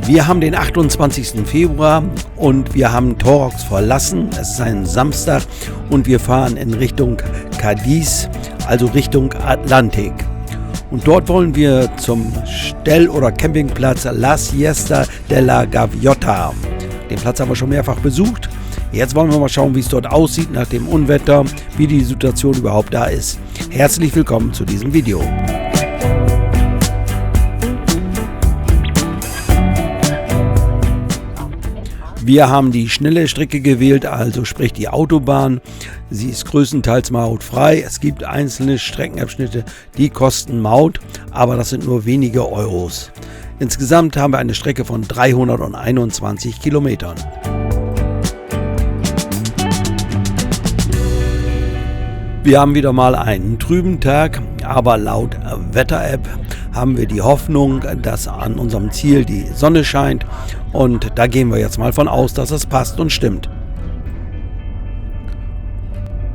Wir haben den 28. Februar und wir haben Torox verlassen. Es ist ein Samstag und wir fahren in Richtung Cadiz, also Richtung Atlantik. Und dort wollen wir zum Stell- oder Campingplatz La Siesta de la Gaviota. Den Platz haben wir schon mehrfach besucht. Jetzt wollen wir mal schauen, wie es dort aussieht nach dem Unwetter, wie die Situation überhaupt da ist. Herzlich willkommen zu diesem Video. Wir haben die schnelle Strecke gewählt, also sprich die Autobahn. Sie ist größtenteils mautfrei. Es gibt einzelne Streckenabschnitte, die kosten Maut, aber das sind nur wenige Euros. Insgesamt haben wir eine Strecke von 321 Kilometern. Wir haben wieder mal einen trüben Tag, aber laut Wetter-App haben wir die Hoffnung, dass an unserem Ziel die Sonne scheint und da gehen wir jetzt mal von aus, dass es passt und stimmt.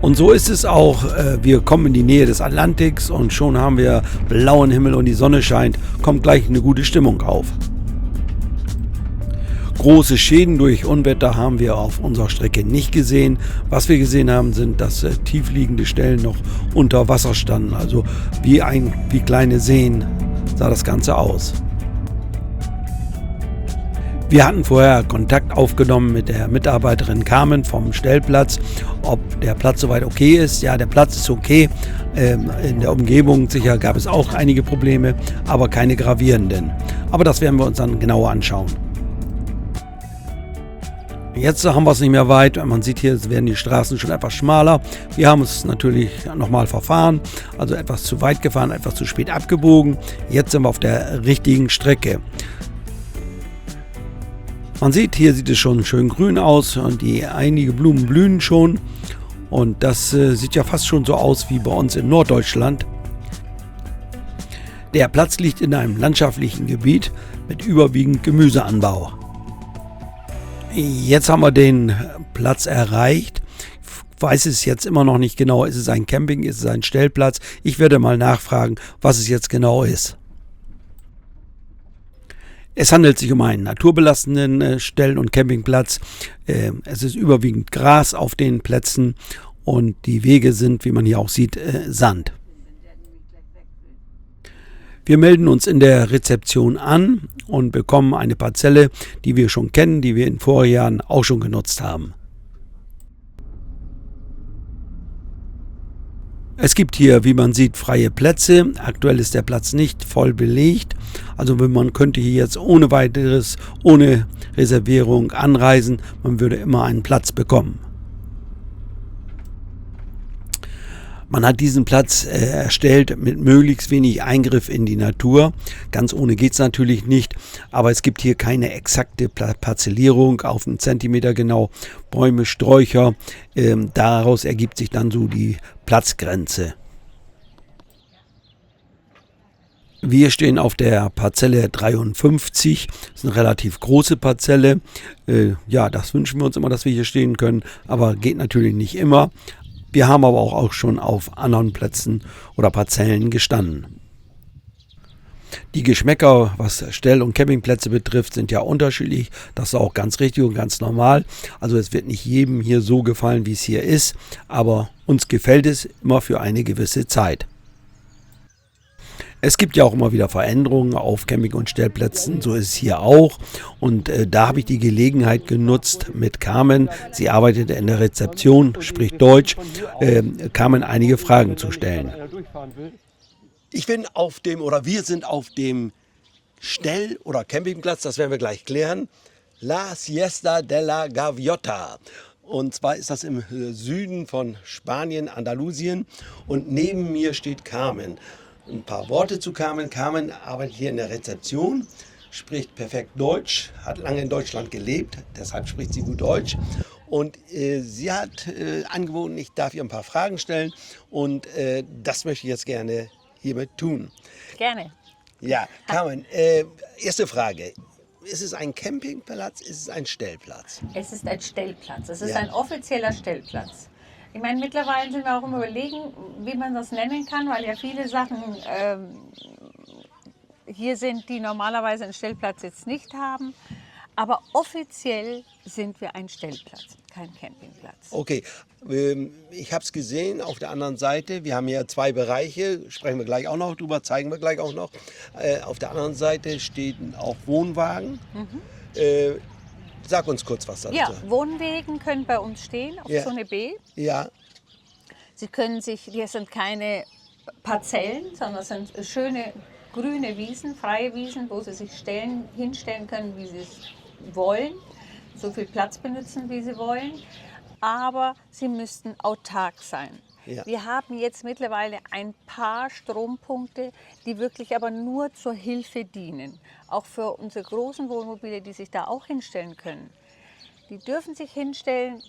Und so ist es auch, wir kommen in die Nähe des Atlantiks und schon haben wir blauen Himmel und die Sonne scheint, kommt gleich eine gute Stimmung auf. Große Schäden durch Unwetter haben wir auf unserer Strecke nicht gesehen. Was wir gesehen haben, sind, dass tiefliegende Stellen noch unter Wasser standen. Also wie kleine Seen sah das Ganze aus. Wir hatten vorher Kontakt aufgenommen mit der Mitarbeiterin Carmen vom Stellplatz, ob der Platz soweit okay ist. Ja, der Platz ist okay. In der Umgebung sicher gab es auch einige Probleme, aber keine gravierenden. Aber das werden wir uns dann genauer anschauen. Jetzt haben wir es nicht mehr weit. Man sieht hier, werden die Straßen schon etwas schmaler. Wir haben es natürlich nochmal verfahren, also etwas zu weit gefahren, etwas zu spät abgebogen. Jetzt sind wir auf der richtigen Strecke. Man sieht, hier sieht es schon schön grün aus und einige Blumen blühen schon. Und das sieht ja fast schon so aus wie bei uns in Norddeutschland. Der Platz liegt in einem landschaftlichen Gebiet mit überwiegend Gemüseanbau. Jetzt haben wir den Platz erreicht. Ich weiß es jetzt immer noch nicht genau. Ist es ein Camping? Ist es ein Stellplatz? Ich werde mal nachfragen, was es jetzt genau ist. Es handelt sich um einen naturbelassenen Stell- und Campingplatz. Es ist überwiegend Gras auf den Plätzen und die Wege sind, wie man hier auch sieht, Sand. Wir melden uns in der Rezeption an und bekommen eine Parzelle, die wir schon kennen, die wir in Vorjahren auch schon genutzt haben. Es gibt hier, wie man sieht, freie Plätze. Aktuell ist der Platz nicht voll belegt. Also man könnte hier jetzt ohne weiteres, ohne Reservierung anreisen. Man würde immer einen Platz bekommen. Man hat diesen Platz erstellt mit möglichst wenig Eingriff in die Natur. Ganz ohne geht es natürlich nicht, aber es gibt hier keine exakte Parzellierung auf einen Zentimeter genau. Bäume, Sträucher, daraus ergibt sich dann so die Platzgrenze. Wir stehen auf der Parzelle 53, das ist eine relativ große Parzelle. Ja, das wünschen wir uns immer, dass wir hier stehen können, aber geht natürlich nicht immer. Wir haben aber auch schon auf anderen Plätzen oder Parzellen gestanden. Die Geschmäcker, was Stell- und Campingplätze betrifft, sind ja unterschiedlich. Das ist auch ganz richtig und ganz normal. Also es wird nicht jedem hier so gefallen, wie es hier ist, aber uns gefällt es immer für eine gewisse Zeit. Es gibt ja auch immer wieder Veränderungen auf Camping- und Stellplätzen, so ist es hier auch. Und da habe ich die Gelegenheit genutzt mit Carmen, sie arbeitete in der Rezeption, spricht Deutsch, Carmen einige Fragen zu stellen. Wir sind auf dem Stell- oder Campingplatz, das werden wir gleich klären, La Siesta de la Gaviota. Und zwar ist das im Süden von Spanien, Andalusien. Und neben mir steht Carmen. Ein paar Worte zu Carmen. Carmen arbeitet hier in der Rezeption spricht perfekt Deutsch, hat lange in Deutschland gelebt, deshalb spricht sie gut Deutsch. Und sie hat angeboten, ich darf ihr ein paar Fragen stellen und das möchte ich jetzt gerne hiermit tun. Gerne. Ja, Carmen, erste Frage. Ist es ein Campingplatz? Ist es ein Stellplatz? Es ist ein Stellplatz. Es ist Ja. ein offizieller Stellplatz. Ich meine, mittlerweile sind wir auch im Überlegen, wie man das nennen kann, weil ja viele Sachen hier sind, die normalerweise einen Stellplatz jetzt nicht haben. Aber offiziell sind wir ein Stellplatz, kein Campingplatz. Okay, ich habe es gesehen auf der anderen Seite. Wir haben hier zwei Bereiche, sprechen wir gleich auch noch drüber, zeigen wir gleich auch noch. Auf der anderen Seite stehen auch Wohnwagen. Sag uns kurz was dazu. Ja, Wohnwegen können bei uns stehen auf Ja. Zone B. Ja, Sie können sich, hier sind keine Parzellen, sondern es sind schöne grüne Wiesen, freie Wiesen, wo Sie sich hinstellen können, wie Sie es wollen, so viel Platz benutzen, wie Sie wollen. Aber Sie müssten autark sein. Ja. Wir haben jetzt mittlerweile ein paar Strompunkte, die wirklich aber nur zur Hilfe dienen. Auch für unsere großen Wohnmobile, die sich da auch hinstellen können. Die dürfen sich hinstellen,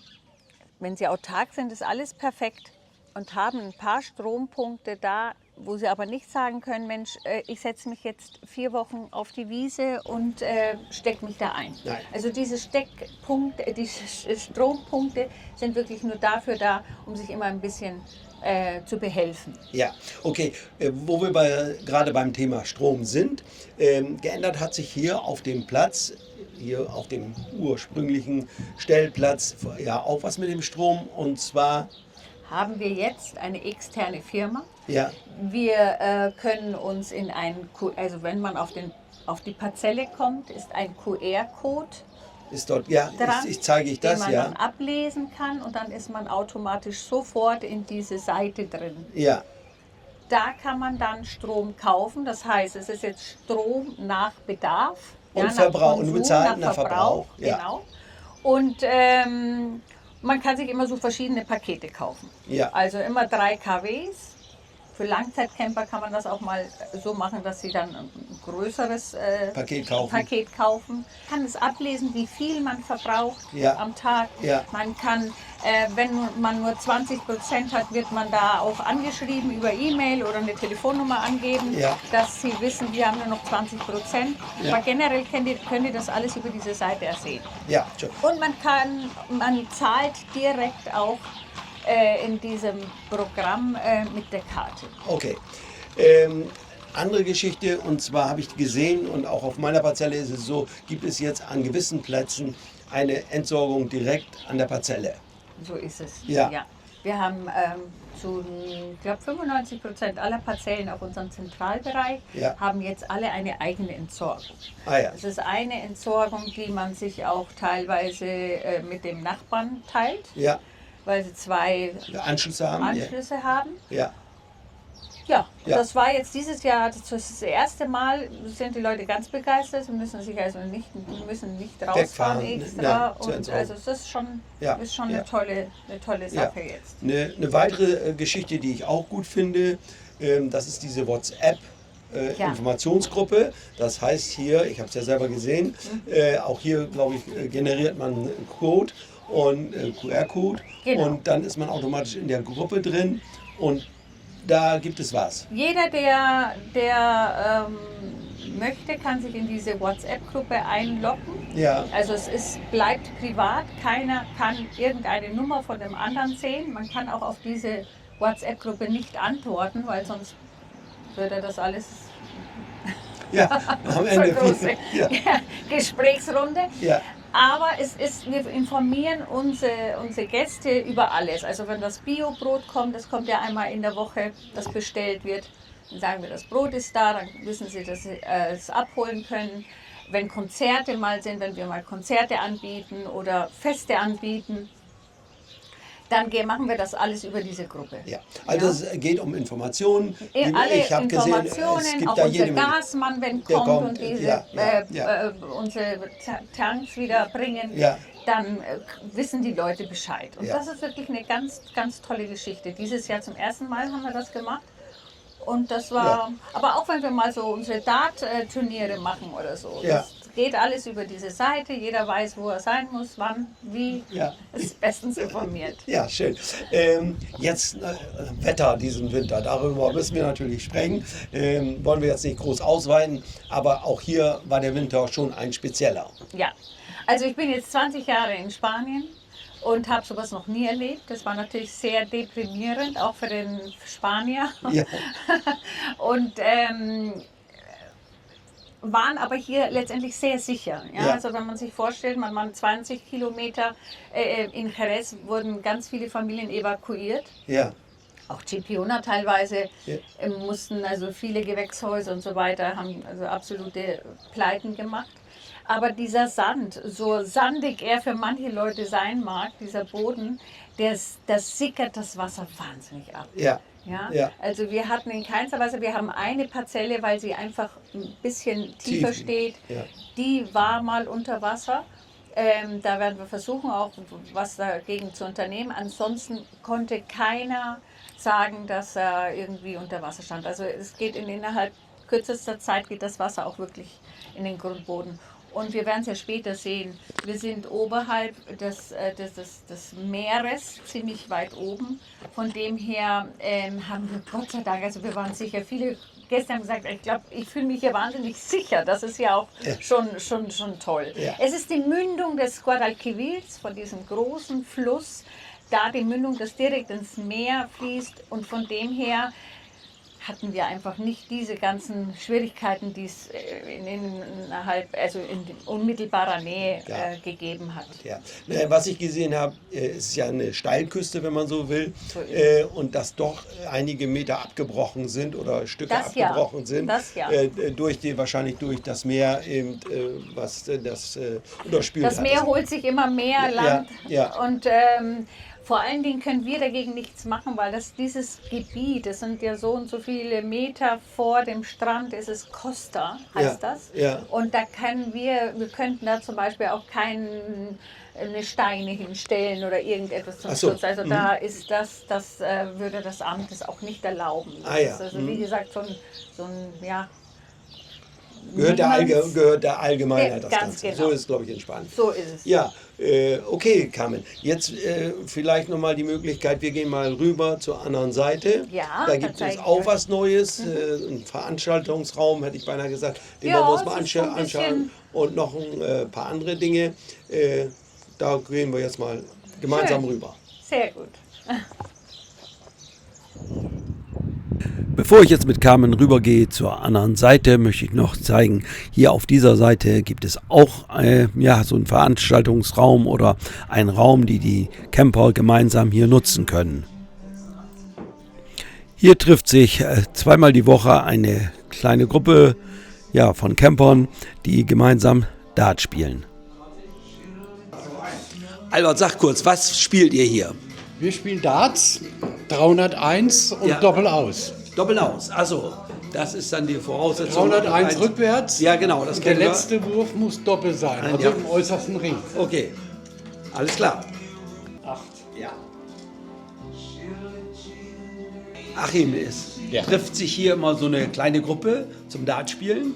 wenn sie autark sind, ist alles perfekt und haben ein paar Strompunkte da, wo sie aber nicht sagen können, Mensch, ich setze mich jetzt 4 Wochen auf die Wiese und stecke mich da ein. Nein. Also diese Steckpunkte, diese Strompunkte sind wirklich nur dafür da, um sich immer ein bisschen zu behelfen. ja, okay. Wo wir gerade beim Thema Strom sind, geändert hat sich hier auf dem Platz, hier auf dem ursprünglichen Stellplatz, ja auch was mit dem Strom und zwar, Haben wir jetzt eine externe Firma. ja, Wir können uns in also wenn man auf die Parzelle kommt, ist ein QR-Code ist dort, ja, dran, zeige ich das, den man ja, dann ablesen kann und dann ist man automatisch sofort in diese Seite drin. ja, Da kann man dann Strom kaufen, das heißt, es ist jetzt Strom nach Bedarf. Und nach Verbrauch, und Konsum, bezahlt nach Verbrauch, ja. Genau. Und man kann sich immer so verschiedene Pakete kaufen. Ja. Also immer 3 kWs. Für Langzeitcamper kann man das auch mal so machen, dass sie dann ein größeres Paket kaufen. Kann es ablesen, wie viel man verbraucht Ja. am Tag. Ja. Man kann, wenn man nur 20% hat, wird man da auch angeschrieben über E-Mail oder eine Telefonnummer angeben, Ja. dass sie wissen, wir haben nur noch 20%. Ja. Aber generell könnt ihr das alles über diese Seite ersehen. Ja, schon. Und man zahlt direkt auch in diesem Programm mit der Karte. Okay. Andere Geschichte, und zwar habe ich gesehen, und auch auf meiner Parzelle ist es so, gibt es jetzt an gewissen Plätzen eine Entsorgung direkt an der Parzelle. So ist es. Ja. Wir haben ich glaube 95% aller Parzellen auf unserem Zentralbereich Ja. haben jetzt alle eine eigene Entsorgung. Ah ja, Es ist eine Entsorgung, die man sich auch teilweise mit dem Nachbarn teilt, ja, weil sie 2 Anschlüsse haben. Anschlüsse haben. Ja, Ja, Ja. das war jetzt dieses Jahr das erste Mal, sind die Leute ganz begeistert. Sie müssen sich also nicht rausfahren Wegfahren, extra. ja, zur Und Entsorgung. also es ist schon, Ja, eine ja. tolle Sache jetzt. Eine weitere Geschichte, die ich auch gut finde, das ist diese WhatsApp. Ja. Informationsgruppe. Das heißt hier, ich habe es ja selber gesehen, auch hier, glaube ich, generiert man einen Code und QR-Code Genau. und dann ist man automatisch in der Gruppe drin und da gibt es was. Jeder, der möchte, kann sich in diese WhatsApp-Gruppe einloggen. Ja, Also bleibt privat, keiner kann irgendeine Nummer von dem anderen sehen. Man kann auch auf diese WhatsApp-Gruppe nicht antworten, weil sonst würde das alles ja, am Ende. große Ja, Gesprächsrunde. ja, Aber wir informieren unsere Gäste über alles. Also wenn das Biobrot kommt, das kommt ja einmal in der Woche, das bestellt wird, dann sagen wir, das Brot ist da, dann wissen sie, dass sie es abholen können. Wenn Konzerte mal sind, wenn wir mal Konzerte anbieten oder Feste anbieten, dann machen wir das alles über diese Gruppe. ja. Also es geht um Informationen. Alle Ich habe gesehen, Informationen, es gibt auch da unser jede Menge. Gasmann, wenn Der kommt kommt, und diese, ja. unsere Tanks wieder bringen, Ja. dann wissen die Leute Bescheid. Und Ja. das ist wirklich eine ganz, ganz tolle Geschichte. Dieses Jahr zum ersten Mal haben wir das gemacht Und das war, aber auch wenn wir mal so unsere Dart-Turniere machen oder so, das geht alles über diese Seite, jeder weiß, wo er sein muss, wann, wie, ist bestens informiert. Ja, schön. Jetzt Wetter diesen Winter, darüber müssen wir natürlich sprechen, wollen wir jetzt nicht groß ausweiten, aber auch hier war der Winter schon ein spezieller. Ja, also ich bin jetzt 20 Jahre in Spanien und habe sowas noch nie erlebt. Das war natürlich sehr deprimierend, auch für den Spanier. Ja. Und waren aber hier letztendlich sehr sicher. Ja? Also wenn man sich vorstellt, man waren 20 Kilometer in Jerez, wurden ganz viele Familien evakuiert. Ja. Auch Chipiona teilweise mussten, also viele Gewächshäuser und so weiter, haben also absolute Pleiten gemacht. Aber dieser Sand, so sandig er für manche Leute sein mag, dieser Boden, das sickert das Wasser wahnsinnig ab. Ja. Ja? Also wir hatten in keinster Weise, wir haben eine Parzelle, weil sie einfach ein bisschen tiefer steht, die war mal unter Wasser. Da werden wir versuchen, auch was dagegen zu unternehmen. Ansonsten konnte keiner sagen, dass er irgendwie unter Wasser stand. Also es geht innerhalb kürzester Zeit geht das Wasser auch wirklich in den Grundboden. Und wir werden es ja später sehen. Wir sind oberhalb des Meeres, ziemlich weit oben. Von dem her haben wir Gott sei Dank, also wir waren sicher, viele Gäste haben gesagt, ich fühle mich hier wahnsinnig sicher. Das ist ja auch schon toll. Ja. Es ist die Mündung des Guadalquivir, von diesem großen Fluss, da die Mündung, das direkt ins Meer fließt. Und von dem her hatten wir einfach nicht diese ganzen Schwierigkeiten, die es in unmittelbarer Nähe gegeben hat. Ja. Was ich gesehen habe, ist ja eine Steilküste, wenn man so will, und dass doch einige Meter abgebrochen sind oder Stücke abgebrochen sind, wahrscheinlich durch das Meer, eben, was das unterspült hat. Das Meer holt sich immer mehr Land und vor allen Dingen können wir dagegen nichts machen, weil dieses Gebiet, das sind ja so und so viele Meter vor dem Strand, ist es Costa, heißt das. Ja. Und da können wir könnten da zum Beispiel auch keine Steine hinstellen oder irgendetwas zum Schutz. Also da ist das würde das Amt das auch nicht erlauben. Das ist also wie gesagt so ein Gehört der Allgemeinheit das ganz Ganze. Genau. So ist es, glaube ich, in Spanien. So ist es. Ja, okay, Carmen. Jetzt vielleicht nochmal die Möglichkeit, wir gehen mal rüber zur anderen Seite. Ja, da gibt es auch was Neues, einen Veranstaltungsraum, hätte ich beinahe gesagt, den wir uns mal anschauen und noch ein paar andere Dinge. Da gehen wir jetzt mal gemeinsam rüber. Sehr gut. Bevor ich jetzt mit Carmen rübergehe zur anderen Seite, möchte ich noch zeigen, hier auf dieser Seite gibt es auch so einen Veranstaltungsraum oder einen Raum, die Camper gemeinsam hier nutzen können. Hier trifft sich zweimal die Woche eine kleine Gruppe von Campern, die gemeinsam Dart spielen. Albert, sag kurz, was spielt ihr hier? Wir spielen Darts, 301 und Doppel aus. Doppel aus, also das ist dann die Voraussetzung. 301 rückwärts. Ja, genau. Das der letzte Wurf muss doppelt sein, also im äußersten Ring. Okay, alles klar. 8. Ja. Achim, trifft sich hier immer so eine kleine Gruppe zum Dartspielen?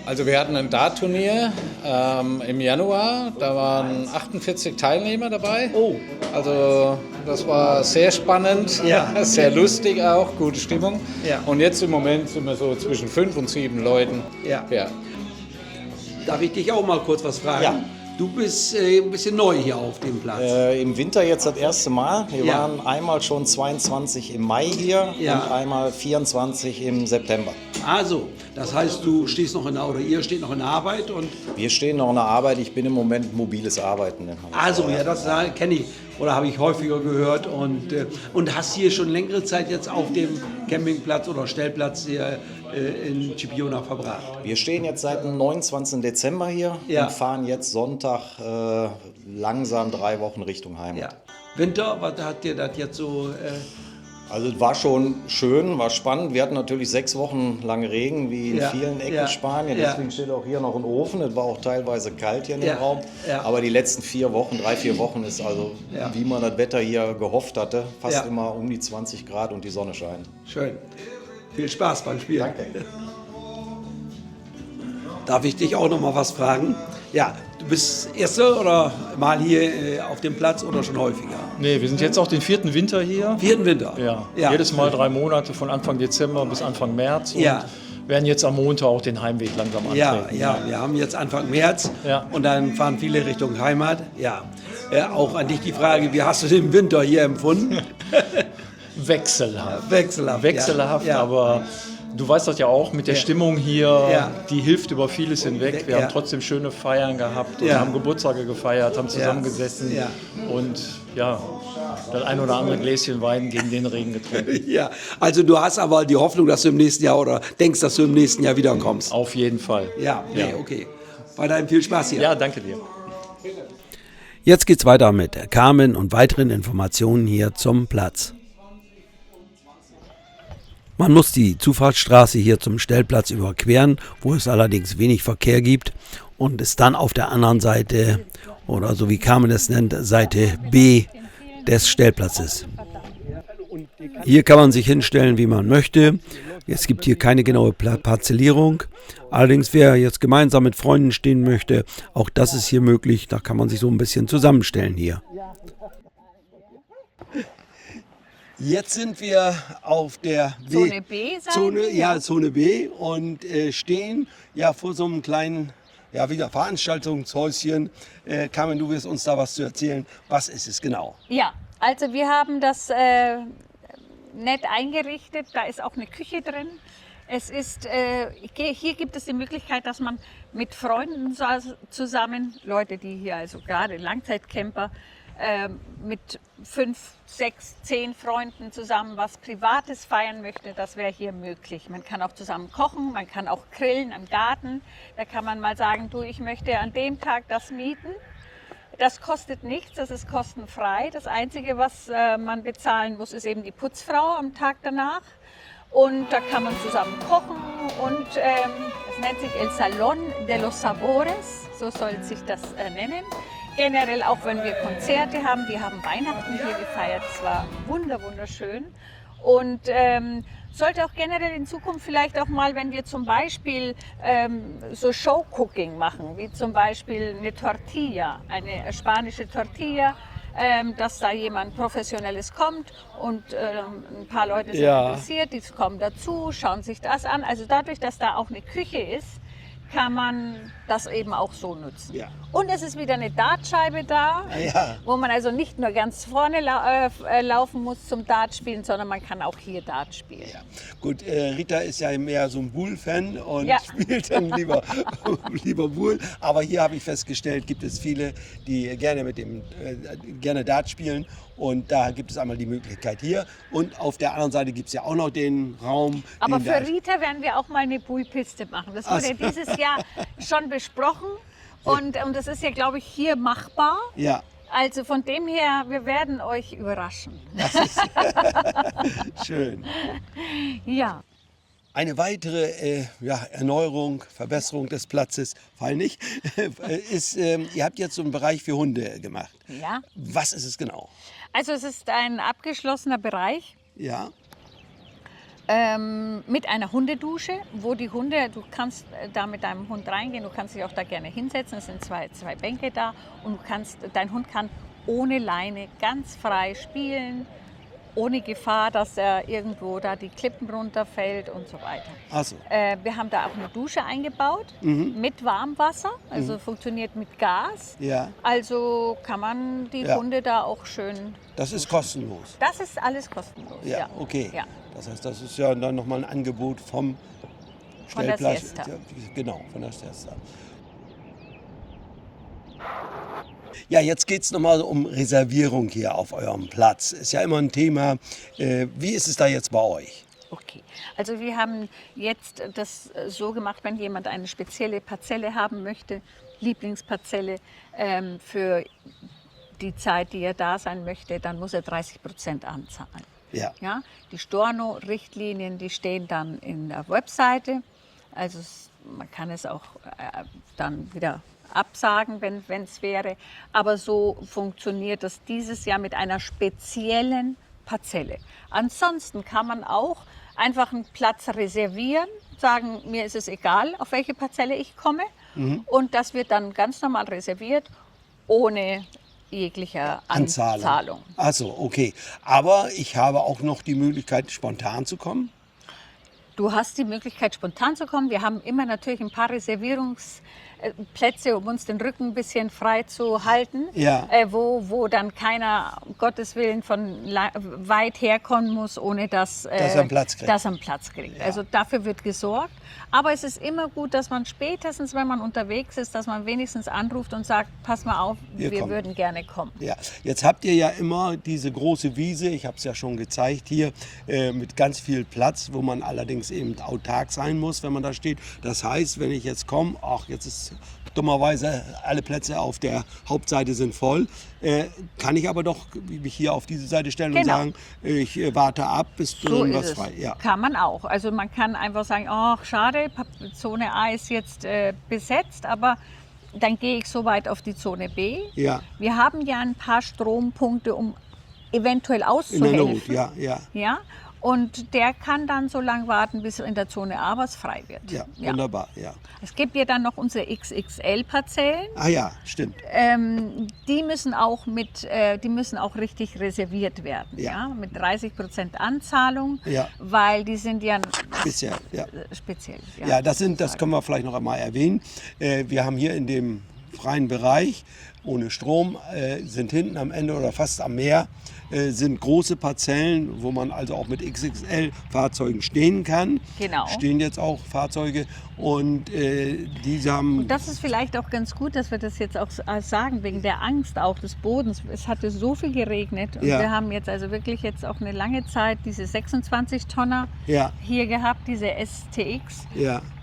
Also wir hatten ein Dart-Turnier im Januar, da waren 48 Teilnehmer dabei. Oh. Also das war sehr spannend, sehr lustig auch, gute Stimmung. Ja. Und jetzt im Moment sind wir so zwischen 5 und 7 Leuten. Ja. Darf ich dich auch mal kurz was fragen? Ja. Du bist ein bisschen neu hier auf dem Platz. Im Winter jetzt das erste Mal. Wir waren einmal schon 22 im Mai hier und einmal 24 im September. Also, das heißt, ihr steht noch in der Arbeit? Und wir stehen noch in der Arbeit. Ich bin im Moment mobiles Arbeiten. Also, das kenne ich oder habe ich häufiger gehört. Und hast hier schon längere Zeit jetzt auf dem Campingplatz oder Stellplatz hier in Chipiona verbracht? Wir stehen jetzt seit dem 29. Dezember hier und fahren jetzt Sonntag langsam 3 Wochen Richtung Heimat. Ja. Winter, was hat dir das jetzt so... Also es war schon schön, war spannend. Wir hatten natürlich 6 Wochen lang Regen, wie in vielen Ecken Spanien. Deswegen steht auch hier noch ein Ofen. Es war auch teilweise kalt hier in dem Raum. Ja. Aber die letzten 4 Wochen, 3-4 Wochen ist also, wie man das Wetter hier gehofft hatte, fast immer um die 20 Grad und die Sonne scheint. Schön. Viel Spaß beim Spielen. Danke. Darf ich dich auch noch mal was fragen? Ja, du bist erste oder mal hier auf dem Platz oder schon häufiger? Nee, wir sind jetzt auch den 4. Winter hier. 4. Winter? Ja. Jedes Mal 3 Monate, von Anfang Dezember bis Anfang März. Und Ja. werden jetzt am Montag auch den Heimweg langsam antreten. Ja, wir haben jetzt Anfang März Ja. und dann fahren viele Richtung Heimat. Ja. Auch an dich die Frage, wie hast du den Winter hier empfunden? Wechselhaft. Wechselhaft. Ja. Aber du weißt das ja auch, mit der Stimmung hier, Ja. die hilft über vieles hinweg. Wir Ja. haben trotzdem schöne Feiern gehabt und Ja. haben Geburtstage gefeiert, haben zusammengesessen Ja. und ja, das ein oder andere Gläschen Wein gegen den Regen getrunken. Ja, also du hast aber die Hoffnung, dass du im nächsten Jahr oder denkst, dass du im nächsten Jahr wiederkommst. Auf jeden Fall. Ja, Ja. okay. Weiterhin viel Spaß hier. Ja, danke dir. Jetzt geht's weiter mit Carmen und weiteren Informationen hier zum Platz. Man muss die Zufahrtsstraße hier zum Stellplatz überqueren, wo es allerdings wenig Verkehr gibt und ist dann auf der anderen Seite, oder so wie Carmen es nennt, Seite B des Stellplatzes. Hier kann man sich hinstellen, wie man möchte. Es gibt hier keine genaue Parzellierung. Allerdings, wer jetzt gemeinsam mit Freunden stehen möchte, auch das ist hier möglich. Da kann man sich so ein bisschen zusammenstellen hier. Jetzt sind wir auf der Zone B, sagen Sie? Zone B und stehen ja vor so einem kleinen wieder Veranstaltungshäuschen. Carmen, du wirst uns da was zu erzählen. Was ist es genau? Ja, also wir haben das nett eingerichtet. Da ist auch eine Küche drin. Es ist, hier gibt es die Möglichkeit, dass man mit Freunden zusammen, Leute, die hier also gerade Langzeitcamper, mit 5, 6, 10 Freunden zusammen was Privates feiern möchte, das wäre hier möglich. Man kann auch zusammen kochen, man kann auch grillen im Garten. Da kann man mal sagen, du, ich möchte an dem Tag das mieten. Das kostet nichts, das ist kostenfrei. Das Einzige, was man bezahlen muss, ist eben die Putzfrau am Tag danach. Und da kann man zusammen kochen und es nennt sich El Salón de los Sabores, so soll sich das nennen. Generell auch wenn wir Konzerte haben, wir haben Weihnachten hier gefeiert, es war wunderschön. Und sollte auch generell in Zukunft vielleicht auch mal, wenn wir zum Beispiel so Show-Cooking machen, wie zum Beispiel eine Tortilla, eine spanische Tortilla, dass da jemand Professionelles kommt und ein paar Leute sind interessiert, die kommen dazu, schauen sich das an. Also dadurch, dass da auch eine Küche ist, kann man das eben auch so nutzen. Ja. Und es ist wieder eine Dartscheibe da, wo man also nicht nur ganz vorne laufen muss zum Dartspielen, sondern man kann auch hier Dart spielen. Ja. Gut, Rita ist ja mehr so ein Bull-Fan und spielt dann lieber Bull. Aber hier habe ich festgestellt, gibt es viele, die gerne Dart spielen. Und da gibt es einmal die Möglichkeit hier. Und auf der anderen Seite gibt es ja auch noch den Raum. Aber für Rita werden wir auch mal eine Bullpiste machen. Das wurde dieses Jahr schon besprochen. Und das ist ja, glaube ich, hier machbar. Ja. Also von dem her, wir werden euch überraschen. Das ist schön. Ja. Eine weitere Erneuerung, Verbesserung des Platzes, fall nicht, ist, ihr habt jetzt so einen Bereich für Hunde gemacht. Ja. Was ist es genau? Also es ist ein abgeschlossener Bereich. Ja. Mit einer Hundedusche, wo die Hunde, du kannst da mit deinem Hund reingehen, du kannst dich auch da gerne hinsetzen, es sind zwei Bänke da und dein Hund kann ohne Leine ganz frei spielen, ohne Gefahr, dass er irgendwo da die Klippen runterfällt und so weiter. Ach so. Wir haben da auch eine Dusche eingebaut mit Warmwasser, also funktioniert mit Gas. Ja. Also kann man die Hunde da auch schön... Das ist kostenlos? Das ist alles kostenlos, ja. Okay. Ja. Das heißt, das ist ja dann nochmal ein Angebot vom Stellplatz. Von der Siesta. Genau, von der Siesta. Ja, jetzt geht es nochmal um Reservierung hier auf eurem Platz. Ist ja immer ein Thema. Wie ist es da jetzt bei euch? Okay, also wir haben jetzt das so gemacht, wenn jemand eine spezielle Parzelle haben möchte, Lieblingsparzelle für die Zeit, die er da sein möchte, dann muss er 30% anzahlen. Ja. Ja, die Storno-Richtlinien, die stehen dann in der Webseite. Also man kann es auch dann wieder absagen, wenn es wäre. Aber so funktioniert das dieses Jahr mit einer speziellen Parzelle. Ansonsten kann man auch einfach einen Platz reservieren, sagen, mir ist es egal, auf welche Parzelle ich komme. Und das wird dann ganz normal reserviert, ohne jeglicher Anzahlung. Achso, okay. Aber ich habe auch noch die Möglichkeit, spontan zu kommen? Du hast die Möglichkeit, spontan zu kommen. Wir haben immer natürlich ein paar Reservierungsplätze, um uns den Rücken ein bisschen frei zu halten, wo dann keiner, um Gottes Willen, von weit herkommen muss, ohne dass er einen Platz kriegt. Ja. Also dafür wird gesorgt. Aber es ist immer gut, dass man spätestens, wenn man unterwegs ist, dass man wenigstens anruft und sagt, pass mal auf, wir würden gerne kommen. Ja, jetzt habt ihr ja immer diese große Wiese, ich habe es ja schon gezeigt hier, mit ganz viel Platz, wo man allerdings eben autark sein muss, wenn man da steht. Das heißt, wenn ich jetzt komme, jetzt ist dummerweise alle Plätze auf der Hauptseite sind voll, kann ich aber doch mich hier auf diese Seite stellen und sagen, ich warte ab, bis irgendwas frei ist. Ja. Kann man auch. Also man kann einfach sagen, ach schade, Zone A ist jetzt besetzt, aber dann gehe ich so weit auf die Zone B. Ja. Wir haben ja ein paar Strompunkte, um eventuell auszuhelfen. In der Not, ja. Und der kann dann so lange warten, bis in der Zone A was frei wird. Ja, wunderbar, ja. Es gibt ja dann noch unsere XXL-Parzellen. Ah ja, stimmt. Die müssen auch richtig reserviert werden, mit 30% Anzahlung, weil die sind ja speziell. Ja, das können wir vielleicht noch einmal erwähnen. Wir haben hier in dem freien Bereich ohne Strom, sind hinten am Ende oder fast am Meer, sind große Parzellen, wo man also auch mit XXL-Fahrzeugen stehen kann. Genau. Stehen jetzt auch Fahrzeuge und diese haben... Und das ist vielleicht auch ganz gut, dass wir das jetzt auch sagen, wegen der Angst auch des Bodens. Es hatte so viel geregnet und wir haben jetzt also wirklich jetzt auch eine lange Zeit diese 26-Tonner hier gehabt, diese STX,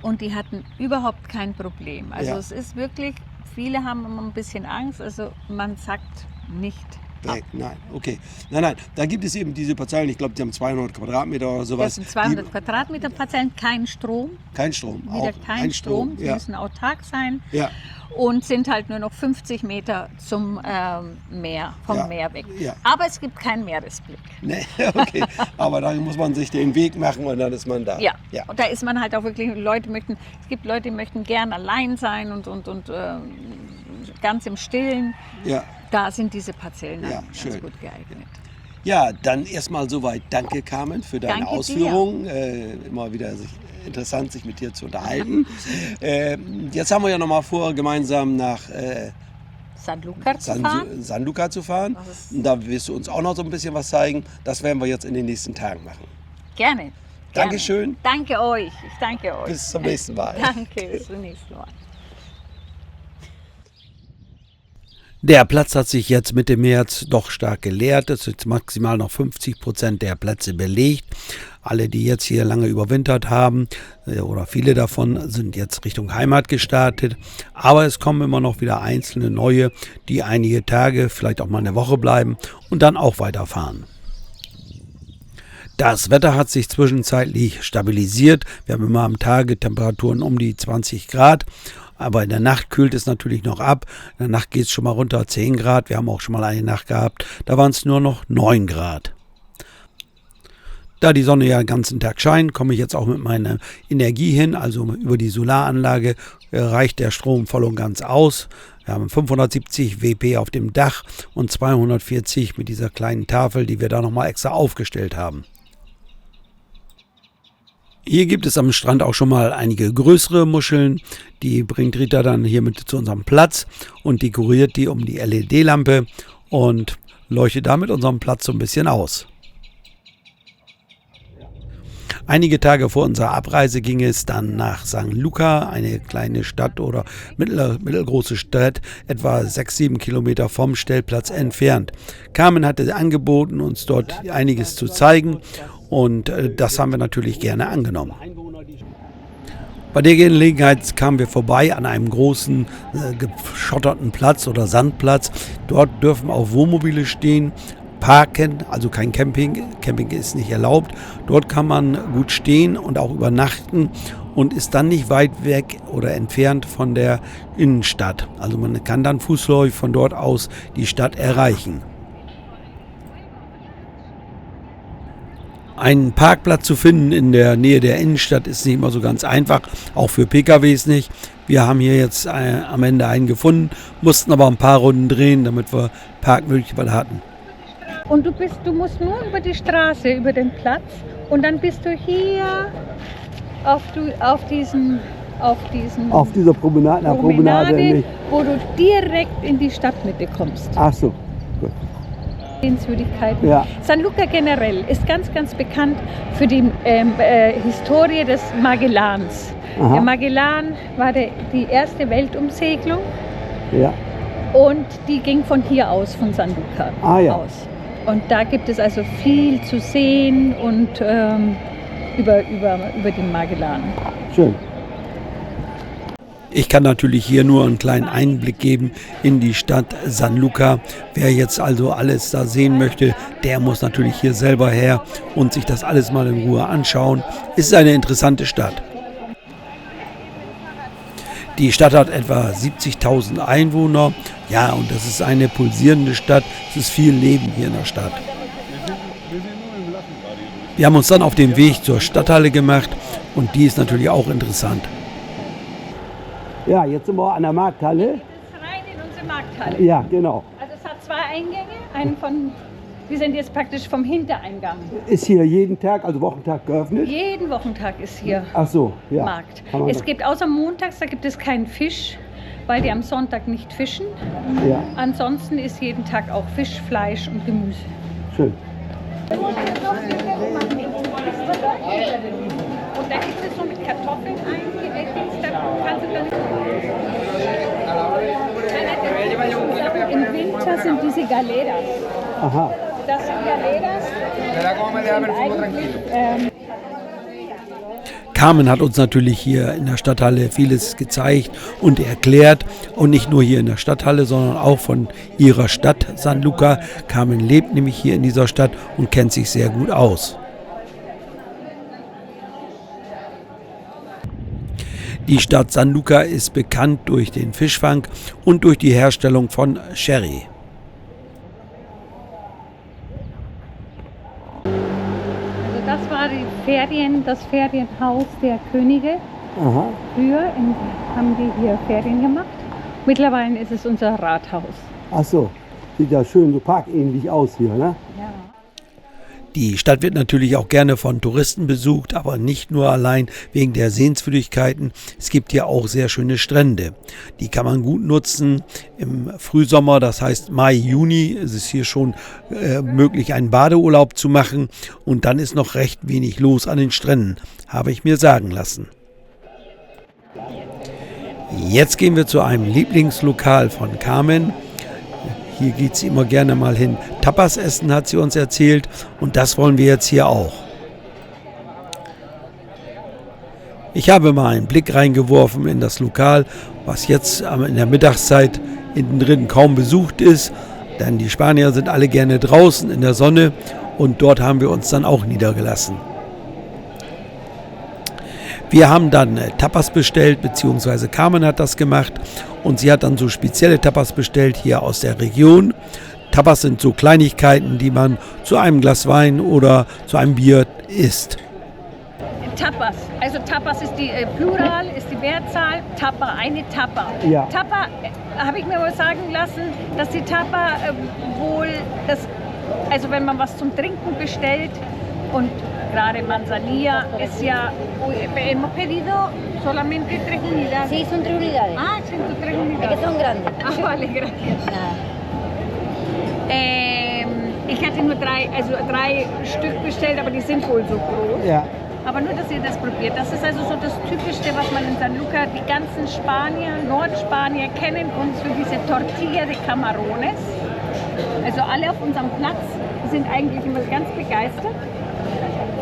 und die hatten überhaupt kein Problem. Also es ist wirklich... Viele haben immer ein bisschen Angst, also man sagt nicht weg. Nein, okay. Nein, da gibt es eben diese Parzellen, ich glaube, die haben 200 Quadratmeter oder sowas. Das sind 200 Quadratmeter Parzellen, kein Strom. Kein Strom. Wieder kein Strom, die müssen autark sein. Ja. Und sind halt nur noch 50 Meter zum Meer, vom Meer weg. Ja. Aber es gibt keinen Meeresblick. Nee, okay. Aber da muss man sich den Weg machen und dann ist man da. Ja. Und da ist man halt auch wirklich, es gibt Leute, die möchten gern allein sein und ganz im Stillen. Ja. Da sind diese Parzellen ganz gut geeignet. Ja, dann erstmal soweit. Danke, Carmen, für deine Ausführungen. Immer wieder interessant, sich mit dir zu unterhalten. Jetzt haben wir ja noch mal vor, gemeinsam nach San Luca zu fahren. Da wirst du uns auch noch so ein bisschen was zeigen. Das werden wir jetzt in den nächsten Tagen machen. Gerne. Dankeschön. Danke euch. Ich danke euch. Bis zum nächsten Mal. Danke, bis zum nächsten Mal. Der Platz hat sich jetzt Mitte März doch stark geleert. Es sind maximal noch 50% der Plätze belegt. Alle, die jetzt hier lange überwintert haben, oder viele davon, sind jetzt Richtung Heimat gestartet. Aber es kommen immer noch wieder einzelne neue, die einige Tage, vielleicht auch mal eine Woche bleiben und dann auch weiterfahren. Das Wetter hat sich zwischenzeitlich stabilisiert. Wir haben immer am Tage Temperaturen um die 20 Grad. Aber in der Nacht kühlt es natürlich noch ab. In der Nacht geht es schon mal runter 10 Grad. Wir haben auch schon mal eine Nacht gehabt. Da waren es nur noch 9 Grad. Da die Sonne ja den ganzen Tag scheint, komme ich jetzt auch mit meiner Energie hin. Also über die Solaranlage reicht der Strom voll und ganz aus. Wir haben 570 WP auf dem Dach und 240 mit dieser kleinen Tafel, die wir da nochmal extra aufgestellt haben. Hier gibt es am Strand auch schon mal einige größere Muscheln. Die bringt Rita dann hier mit zu unserem Platz und dekoriert die um die LED-Lampe und leuchtet damit unseren Platz so ein bisschen aus. Einige Tage vor unserer Abreise ging es dann nach San Luca, eine kleine Stadt oder mittelgroße Stadt, etwa 6-7 Kilometer vom Stellplatz entfernt. Carmen hatte angeboten, uns dort einiges zu zeigen und das haben wir natürlich gerne angenommen. Bei der Gelegenheit kamen wir vorbei an einem großen geschotterten Platz oder Sandplatz. Dort dürfen auch Wohnmobile stehen. Parken, also kein Camping. Camping ist nicht erlaubt. Dort kann man gut stehen und auch übernachten und ist dann nicht weit weg oder entfernt von der Innenstadt. Also man kann dann fußläufig von dort aus die Stadt erreichen. Einen Parkplatz zu finden in der Nähe der Innenstadt ist nicht immer so ganz einfach, auch für PKWs nicht. Wir haben hier jetzt am Ende einen gefunden, mussten aber ein paar Runden drehen, damit wir Parkmöglichkeiten hatten. Und du musst nur über die Straße, über den Platz und dann bist du hier auf dieser Promenade, wo du direkt in die Stadtmitte kommst. Ach so. Sehenswürdigkeiten. Ja. San Luca generell ist ganz, ganz bekannt für die Historie des Magellans. Aha. Der Magellan war die erste Weltumsegelung Ja. und die ging von hier aus, von San Luca aus. Und da gibt es also viel zu sehen und über den Magellan. Schön. Ich kann natürlich hier nur einen kleinen Einblick geben in die Stadt San Luca. Wer jetzt also alles da sehen möchte, der muss natürlich hier selber her und sich das alles mal in Ruhe anschauen. Es ist eine interessante Stadt. Die Stadt hat etwa 70.000 Einwohner. Ja, und das ist eine pulsierende Stadt. Es ist viel Leben hier in der Stadt. Wir haben uns dann auf den Weg zur Stadthalle gemacht und die ist natürlich auch interessant. Ja, jetzt sind wir an der Markthalle. Das ist rein in unsere Markthalle. Ja, genau. Also es hat 2 Eingänge. Wir sind jetzt praktisch vom Hintereingang. Ist hier jeden Tag, also Wochentag geöffnet? Jeden Wochentag ist hier Ach so, ja. Markt. Kann man Es gibt außer montags, da gibt es keinen Fisch, weil die am Sonntag nicht fischen. Ja, Ansonsten ist jeden Tag auch Fisch, Fleisch und Gemüse. schön. Und da gibt es so mit Kartoffeln eingeeckt, da kannst du dann im Winter sind diese Galeras. Aha. Das sind Galeras. Carmen hat uns natürlich hier in der Stadthalle vieles gezeigt und erklärt. Und nicht nur hier in der Stadthalle, sondern auch von ihrer Stadt San Luca. Carmen lebt nämlich hier in dieser Stadt und kennt sich sehr gut aus. Die Stadt San Luca ist bekannt durch den Fischfang und durch die Herstellung von Sherry. Also das war das Ferienhaus der Könige. Aha. Früher haben die hier Ferien gemacht. Mittlerweile ist es unser Rathaus. Ach so, sieht ja schön so parkähnlich aus hier, ne? Ja. Die Stadt wird natürlich auch gerne von Touristen besucht, aber nicht nur allein wegen der Sehenswürdigkeiten. Es gibt hier auch sehr schöne Strände. Die kann man gut nutzen. Im Frühsommer, das heißt Mai, Juni, ist es hier schon möglich, einen Badeurlaub zu machen. Und dann ist noch recht wenig los an den Stränden, habe ich mir sagen lassen. Jetzt gehen wir zu einem Lieblingslokal von Carmen. Hier geht sie immer gerne mal hin. Tapas essen, hat sie uns erzählt. Und das wollen wir jetzt hier auch. Ich habe mal einen Blick reingeworfen in das Lokal, was jetzt in der Mittagszeit innen drin kaum besucht ist. Denn die Spanier sind alle gerne draußen in der Sonne. Und dort haben wir uns dann auch niedergelassen. Wir haben dann Tapas bestellt, beziehungsweise Carmen hat das gemacht und sie hat dann so spezielle Tapas bestellt hier aus der Region. Tapas sind so Kleinigkeiten, die man zu einem Glas Wein oder zu einem Bier isst. Tapas, also Tapas ist die Plural, ist die Mehrzahl, Tapa, eine Tapa. Ja. Tapa, habe ich mir wohl sagen lassen, dass die Tapa also wenn man was zum Trinken bestellt und gerade Manzanilla ist ja, hemos pedido solamente 3 unidades. Sí, son 3 unidades. Ah, son 3 Es unidades. que son grandes. Ah, vale, gracias. Nada. Ich hatte nur 3 Stück bestellt, aber die sind wohl so groß. Ja. Aber nur, dass ihr das probiert. Das ist also so das Typischste, was man in San Luca, die ganzen Nordspanier kennen uns für diese Tortilla de Camarones. Also alle auf unserem Platz sind eigentlich immer ganz begeistert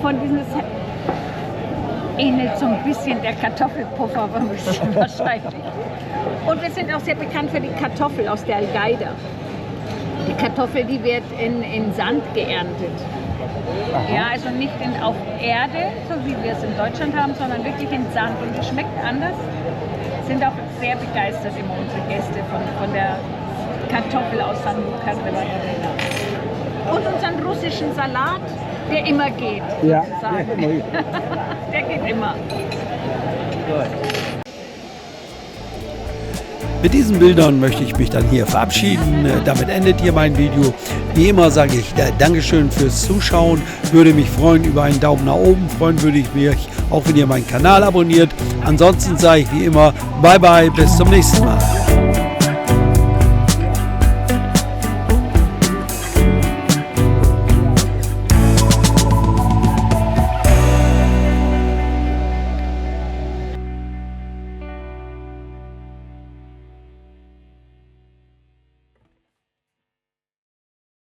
von diesem, ähnelt so ein bisschen der Kartoffelpuffer, aber ein bisschen wahrscheinlich. Und wir sind auch sehr bekannt für die Kartoffel aus der Algaida. Die Kartoffel, die wird in Sand geerntet. Ja, also nicht auf Erde, so wie wir es in Deutschland haben, sondern wirklich in Sand. Und es schmeckt anders. Sind auch sehr begeistert immer unsere Gäste von der Kartoffel aus San Luca. Und unseren russischen Salat, der immer geht. Ja, sozusagen. Der geht immer. Mit diesen Bildern möchte ich mich dann hier verabschieden. Damit endet hier mein Video. Wie immer sage ich Dankeschön fürs Zuschauen. Würde mich freuen über einen Daumen nach oben. Freuen würde ich mich auch, wenn ihr meinen Kanal abonniert. Ansonsten sage ich wie immer, bye bye, bis zum nächsten Mal.